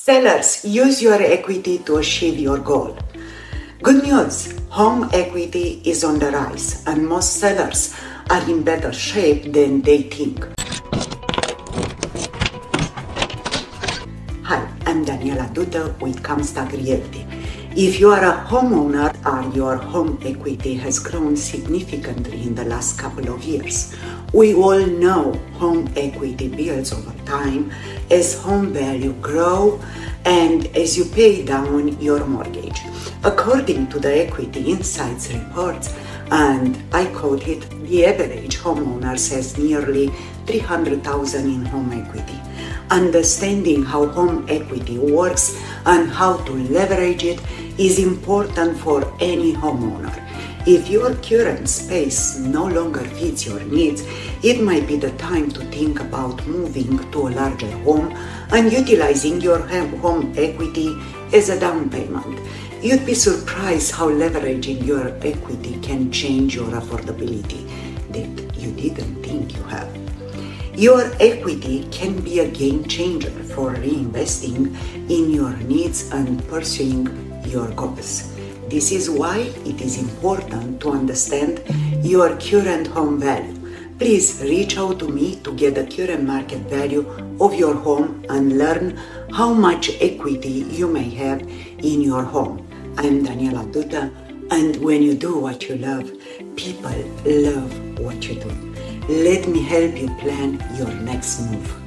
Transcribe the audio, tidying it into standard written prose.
Sellers, use your equity to achieve your goal. Good news, home equity is on the rise and most sellers are in better shape than they think. Hi, I'm Daniela Duta with Comstock Realty. If you are a homeowner or your home equity has grown significantly in the last couple of years, we all know home equity builds over time as home value grow and as you pay down your mortgage. According to the Equity Insights reports, and I quote it, the average homeowner has nearly $300,000 in home equity. Understanding how home equity works and how to leverage it is important for any homeowner. If your current space no longer fits your needs, it might be the time to think about moving to a larger home and utilizing your home equity as a down payment. You'd be surprised how leveraging your equity can change your affordability that you didn't think you have. Your equity can be a game changer for reinvesting in your needs and pursuing your goals. This is why it is important to understand your current home value. Please reach out to me to get the current market value of your home and learn how much equity you may have in your home. I'm Daniela Duta, and when you do what you love, people love what you do. Let me help you plan your next move.